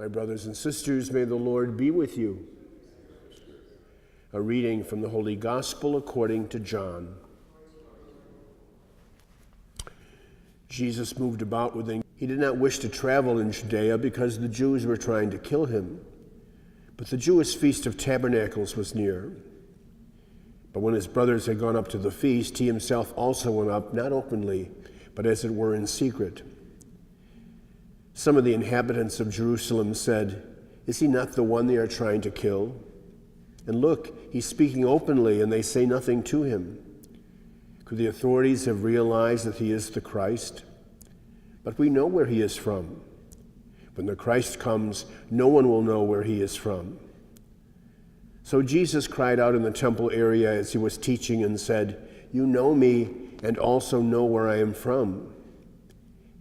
My brothers and sisters, may the Lord be with you. A reading from the Holy Gospel according to John. Jesus moved about within. He did not wish to travel in Judea because the Jews were trying to kill him. But the Jewish feast of tabernacles was near. But when his brothers had gone up to the feast, he himself also went up, not openly, but as it were in secret. Some of the inhabitants of Jerusalem said, "Is he not the one they are trying to kill? And look, he's speaking openly, and they say nothing to him. Could the authorities have realized that he is the Christ? But we know where he is from. When the Christ comes, no one will know where he is from." So Jesus cried out in the temple area as he was teaching and said, "You know me and also know where I am from.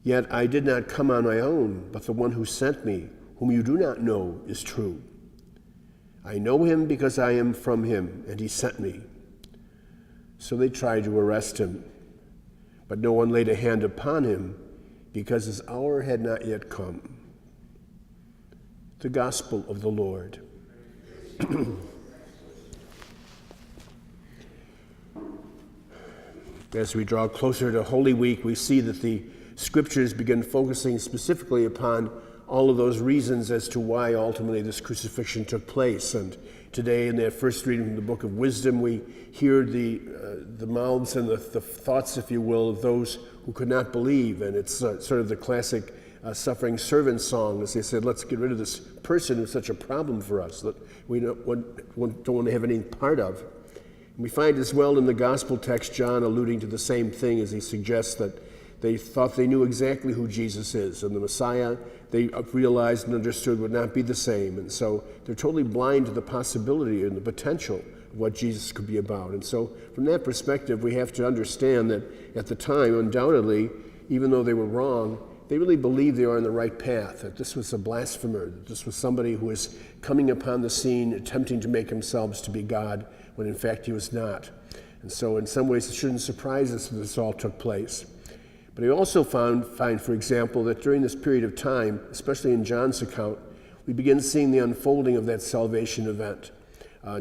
Yet I did not come on my own, but the one who sent me, whom you do not know, is true. I know him because I am from him, and he sent me." So they tried to arrest him, but no one laid a hand upon him because his hour had not yet come. The Gospel of the Lord. As we draw closer to Holy Week, we see that the Scriptures begin focusing specifically upon all of those reasons as to why ultimately this crucifixion took place. And today in that first reading from the Book of Wisdom, we hear the mouths and the thoughts, if you will, of those who could not believe. And it's sort of the classic suffering servant song, as they said, let's get rid of this person who's such a problem for us that we don't want to have any part of. And we find as well in the gospel text John alluding to the same thing as he suggests that they thought they knew exactly who Jesus is, and the Messiah, they realized and understood, would not be the same. And so they're totally blind to the possibility and the potential of what Jesus could be about. And so from that perspective, we have to understand that at the time, undoubtedly, even though they were wrong, they really believed they were on the right path, that this was a blasphemer, that this was somebody who was coming upon the scene, attempting to make himself to be God, when in fact he was not. And so in some ways, it shouldn't surprise us that this all took place. But I also find, for example, that during this period of time, especially in John's account, we begin seeing the unfolding of that salvation event.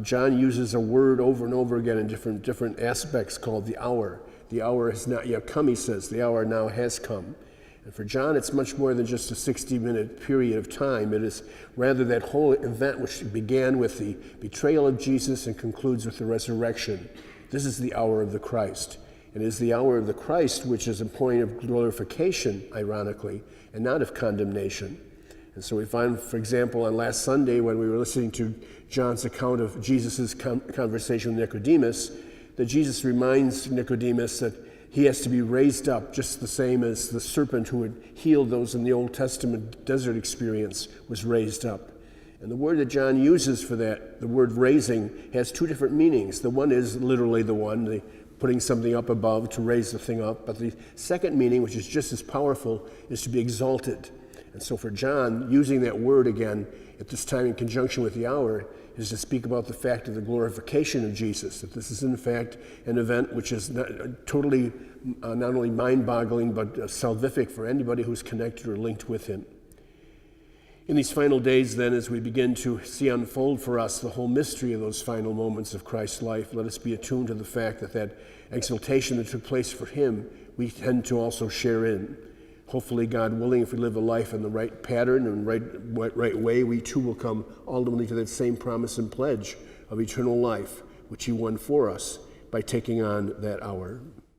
John uses a word over and over again in different aspects called the hour. The hour has not yet come, he says. The hour now has come. And for John, it's much more than just a 60-minute period of time. It is rather that whole event which began with the betrayal of Jesus and concludes with the resurrection. This is the hour of the Christ. It is the hour of the Christ which is a point of glorification, ironically, and not of condemnation. And so we find, for example, on last Sunday when we were listening to John's account of Jesus' conversation with Nicodemus, that Jesus reminds Nicodemus that he has to be raised up just the same as the serpent who had healed those in the Old Testament desert experience was raised up. And the word that John uses for that, the word raising, has two different meanings. The one is literally the putting something up above to raise the thing up. But the second meaning, which is just as powerful, is to be exalted. And so for John, using that word again at this time in conjunction with the hour is to speak about the fact of the glorification of Jesus, that this is in fact an event which is totally not only mind-boggling but salvific for anybody who's connected or linked with him. In these final days, then, as we begin to see unfold for us the whole mystery of those final moments of Christ's life, let us be attuned to the fact that that exaltation that took place for him, we tend to also share in. Hopefully, God willing, if we live a life in the right pattern and right way, we too will come ultimately to that same promise and pledge of eternal life, which he won for us by taking on that hour.